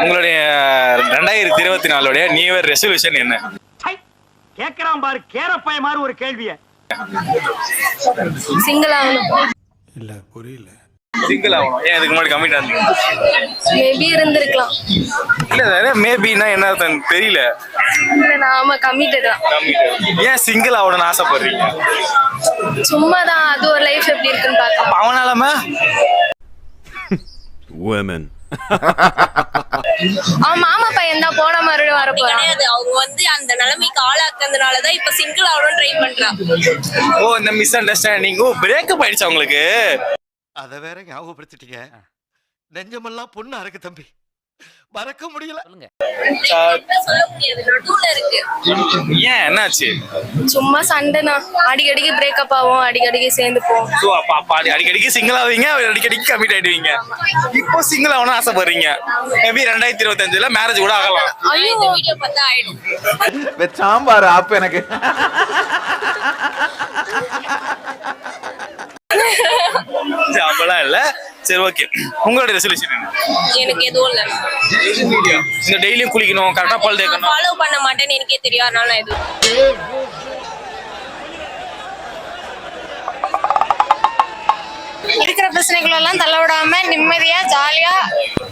உங்களுடைய 2024 new year resolution என்ன? கேக்குறான் பாரு கேரப்பாய மாதிரி ஒரு கேள்விய. சிங்கிள் ஆகணும். இல்ல புரியல. சிங்கிள் ஆகணும். ஏன் இதுக்கு முன்னாடி கமிட் ஆனீங்க? மேபி இருந்திருக்கலாம். இல்ல மேபினா என்ன அர்த்தம் தெரியல. நாம கமிட்டடா. ஏன் சிங்கிள் ஆகணும்னு ஆசைப்படுறீங்க? சும்மா தான் அது ஒரு லைஃப் எப்படி இருக்குன்னு பார்க்கலாம். அவனாலமா women அவன் மாமா பையன் தான் போன மறுபடியும் வர போறான். அவங்க வந்து அந்த நிலைமைக்கு ஆளாக்குறதுனாலதான் இப்ப சிங்கிள் ஆகணும் ட்ரை பண்றான். ஓ இந்த மிஸ் அண்டர்ஸ்டாண்டிங். ஓ பிரேக்கப் ஆயிடுச்சு உங்களுக்கு? அத வேற ஞாபகப்படுத்திட்டீங்க. நெஞ்சமெல்லாம் பொண்ணா இருக்கு தம்பி, மறக்க முடியல. சொல்ல முடியாது, நடுவுல இருக்கு. ஏன் என்னாச்சு? சும்மா சண்டைனா அடிக்கடிக்கு பிரேக்கப் ஆகும், அடிக்கடிக்கு சேர்ந்து போவோம். சோ அப்ப அடிக்கடிக்கு சிங்கிள் ஆவீங்க, அடிக்கடிக்கு கமிட் ஆயிடுவீங்க. இப்போ சிங்கிள் ஆகணும் ஆசைப்படுறீங்க. மேபி 2025ல மேரேஜ் கூட ஆகலாம். ஐயோ இந்த வீடியோ பார்த்தா ஆயிடும். சாம்பார் ஆப் எனக்கு. அப்பெல்லாம் இல்ல. சரி ஓகே, உங்களோட ரெசல்யூஷன் என்ன? எனக்கு எதுவும் இல்ல. இந்த டெய்லியும் குளிக்கணும், கரெக்டா பால் தேக்கணும். ஃபாலோ பண்ண மாட்டேன்னு எனக்கே தெரியும், அதனால இது இருக்கிற பிரச்சனைகள் எல்லாம் தள்ள விடாம நிம்மதியா ஜாலியா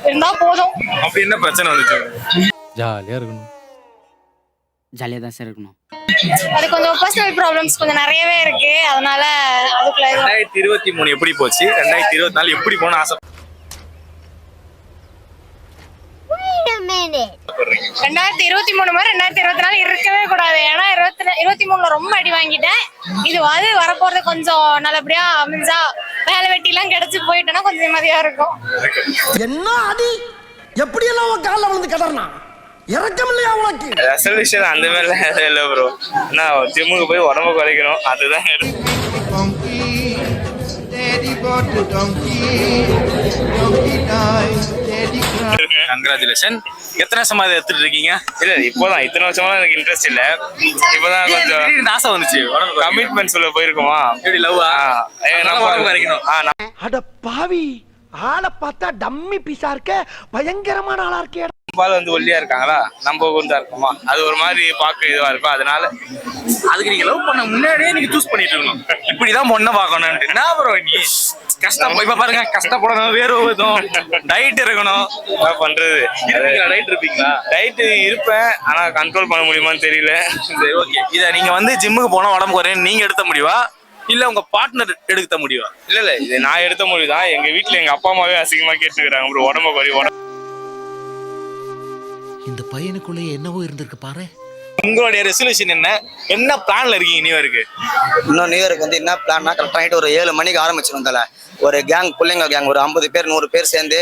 இருந்தா போதும். அப்படி என்ன பிரச்சனை வந்துச்சு? ஜாலியா இருக்கணும். ஜாலியாக தான் சார் இருக்கணும். அது கொஞ்சம் பர்சனல் ப்ராப்ளம்ஸ் கொஞ்சம் நிறையவே இருக்கு, அதனால அதுக்குள்ள 2023 எப்படி போச்சு, 2024 எப்படி போன ஆசை? 2023 மாதிரி 2024 இருக்கவே கூடாது. ஏன்னா 23ல ரொம்ப அடி வாங்கிட்டேன். இது வரப்போறது கொஞ்சம் நல்லபடியா அமைஞ்சா வேலை வெட்டி எல்லாம் கிடைச்சு போயிட்டோம்னா கொஞ்சம் நிம்மதியா இருக்கும். என்ன அடி எப்படி எல்லாம் காலில் வந்து கடறனா இறக்கம் இல்லையா உனக்கு? ரெசல்யூஷன் அந்த மாதிரிலாம் இல்லை ப்ரோ. நான் ஜிம்முக்கு போய் உடம்பு குறைக்கணும், அதுதான். கங்க்ராச்சுலேஷன். எத்தனை வருஷமா இதை எடுத்துட்டு இருக்கீங்க? இல்ல இப்போதான், இத்தனை வருஷமா எனக்கு இன்ட்ரெஸ்ட் இல்ல. இப்பதான் கொஞ்சம் ஆசை வந்துச்சு. கமிட்மெண்ட் சொல்ல போயிருக்கோமா? எப்படி லவ்வா? உடம்பு குறைக்கணும். அட பாவி, ஆளை பார்த்தா டம்மி பீஸா இருக்க, பயங்கரமான ஆளா இருக்கே. பால் வந்து ஒல்லியா இருக்காங்களா, நம்ம குண்டா இருக்குமா, அது ஒரு மாதிரி பார்க்க இதுவா இருக்கும். அதனால அதுக்கு நீங்க லவ் பண்ண முன்னாடியே நீங்க சூஸ் பண்ணிட்டு இருக்கணும். இப்படிதான் பொண்ணை பார்க்கணும். என்ன ப்ரோ நீ கஷ்டம் இப்ப பாருங்க, கஷ்டப்படணும், வேறும் டயட் இருக்கணும். என்ன பண்றது? டயட் இருப்பீங்களா? டயட் இருப்பேன், ஆனா கண்ட்ரோல் பண்ண முடியுமான்னு தெரியல. சரி ஓகே, இதை நீங்க வந்து ஜிம்முக்கு போனா உடம்பு குறையும் நீங்க எடுத்த முடிவா இல்ல உங்க பார்ட்னர் எடுத்த முடிவா? இல்ல இது நான் எடுத்த முடிவுதான். எங்க வீட்டுல எங்க அப்பா அம்மாவே அசிங்கமா கேட்டுக்கிறாங்க ப்ரோ, உடம்பு குறையும். இந்த பையனுக்குள்ளே என்னவோ இருந்திருக்கு பாரு. உங்களுடைய ரெசல்யூஷன் என்ன? என்ன பிளான்ல இருக்கீங்க நியூ இயருக்கு? இன்னும் நியூ இயருக்கு வந்து என்ன பிளான்னா, கரெக்டாக நைட்டு ஒரு 7 மணிக்கு ஆரம்பிச்சிடும். தலை ஒரு கேங், பிள்ளைங்க கேங் ஒரு 50 பேர் 100 பேர் சேர்ந்து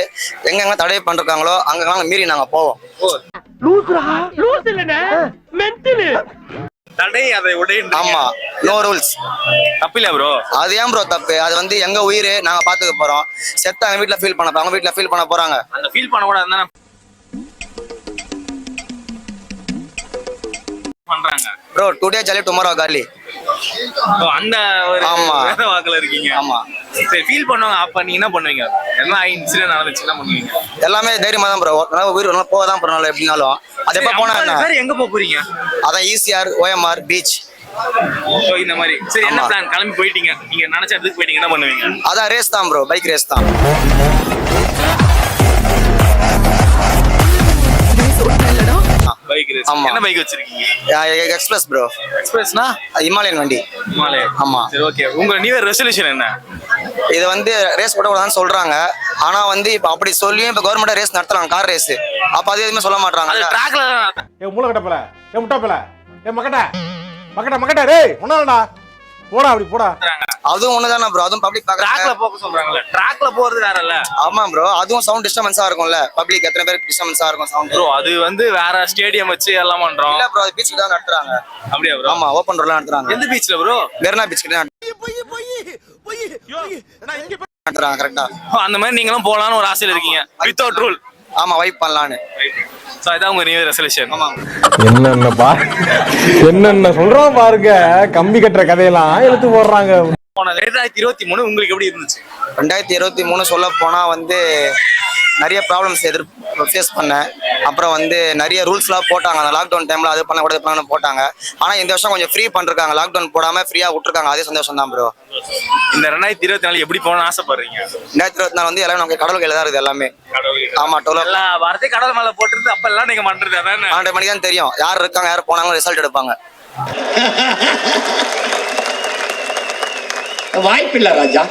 எங்கெங்க தடை பண்ணிருக்காங்களோ அங்கெல்லாம் மீறி நாங்க போவோம். தடை அதை உடைய. ஆமா, நோ ரூல்ஸ். தப்பில்ல ப்ரோ. அது ஏன் ப்ரோ தப்பு? அது வந்து எங்க உயிர், நாங்க பாத்துக்க போறோம். செத்த அவங்க வீட்டுல ஃபீல் பண்ண, அவங்க வீட்டுல ஃபீல் பண்ண போறாங்க. அந்த ஃபீல் பண்ண கூட இருந்தா பண்றாங்க ப்ரோ. டுடே ஜாலி டுமாரோ காலி. அந்த ஒரு வேற வாக்குல இருக்கீங்க. ஆமா சரி, ஃபீல் பண்ணுவாங்க. அப்ப நீங்க என்ன பண்ணுவீங்க? என்ன இன்சிடென்ட் நடந்துச்சு, என்ன பண்ணுவீங்க? எல்லாமே தைரியமா தான் ப்ரோ. உயிர் போகதான் போறோம் எப்படினாலும். அது எப்ப போனா எங்க போறீங்க? அதான் ஈசிஆர், OMR பீச் இந்த மாதிரி. சரி, என்ன பிளான்? கிளம்பி போயிட்டீங்க, நீங்க நினைச்ச இடத்துக்கு போயிட்டீங்க, என்ன பண்ணுவீங்க? அதான் ரேஸ் தான் ப்ரோ, பைக் ரேஸ் தான். Bike race. என்ன பைக் வச்சிருக்கீங்க? Express bro. எக்ஸ்பிரஸ்னா ஹிமாலயன் வண்டி. ஹிமாலயன். ஆமா. சரி ஓகே, உங்க நியூ இயர் ரெசல்யூஷன் என்ன? இது வந்து ரேஸ் போடக்கூடாதுன்னு சொல்றாங்க. ஆனா வந்து இப்ப அப்படி சொல்லியும் இப்ப கவர்மெண்ட் ரேஸ் நடத்துறாங்க, கார் ரேஸ். அப்ப அது எதுவுமே சொல்ல மாட்டாங்க. ட்ராக்ல மூளைக்கட்டப்பல முட்டாப்பல மக்கட்ட மக்கட்ட மக்கட்ட டேய் ஒண்ணாடா போடா, அப்படி போடா. அதுவும் ஒண்ணுதானே ப்ரோ, அதுவும் பப்ளிக் ட்ராக்ல போக சொல்றாங்கல. ட்ராக்ல போறது வேற இல்ல. ஆமா ப்ரோ, அதுவும் சவுண்ட் டிஸ்டர்பன்ஸா இருக்கும்ல. பப்ளிக் எத்தனை பேருக்கு டிஸ்டர்பன்ஸா இருக்கும் சவுண்ட் ப்ரோ? அது வந்து வேற ஸ்டேடியம் வச்சு எல்லாம் பண்றோம். இல்ல ப்ரோ, அது பீச்ல தான் நடத்துறாங்க. அப்படியே ப்ரோ? ஆமா, ஓபன் ரோட்ல நடத்துறாங்க. எந்த பீச்ல ப்ரோ? மெரினா பீச் கிட்ட நடத்துறாங்க. கரெக்ட்டா? அந்த மாதிரி நீங்களும் போலாம்னு ஒரு ஆசையில இருக்கீங்க, வித்அவுட் ரூல். ஆமா, வைப் பண்ணலாம்னு. சோ இதான் உங்க நியூ இயர் ரெசல்யூஷன். ஆமா. என்னென்ன சொல்றோம் பாருங்க, கம்பி கட்டுற கதையெல்லாம் எடுத்து போடுறாங்க. 2023 உங்களுக்கு எப்படி இருந்துச்சு? 2023 சொல்ல போனால் வந்து நிறைய ப்ராப்ளம்ஸ் ஃபேஸ் பண்ணேன். அப்புறம் வந்து நிறைய ரூல்ஸ்லாம் போட்டாங்க அந்த லாக்டவுன் டைமில், அது பண்ணக்கூடாது போட்டாங்க. ஆனால் இந்த வருஷம் கொஞ்சம் ஃப்ரீ பண்ணிருக்காங்க, லாக்டவுன் போடாமல் ஃப்ரீயாக விட்டுருக்காங்க. அதே சந்தோஷம் தான் ப்ரோ. இந்த 2024 எப்படி போகணும்னு ஆசைப்படுறீங்க? 2024 வந்து எல்லாமே நமக்கு கடவுள் கையில் தான் இருக்குது எல்லாமே. ஆமாம், எல்லா வார்த்தையும் கடவுள் மேல போட்டுருந்து அப்பெல்லாம் நீங்க பண்றது அதானே? 12 மணிக்கு தான் தெரியும் யார் இருக்காங்க, யார் போனாங்க, ரிசல்ட் எடுப்பாங்க. வாய்ப்பில்லை ராஜா.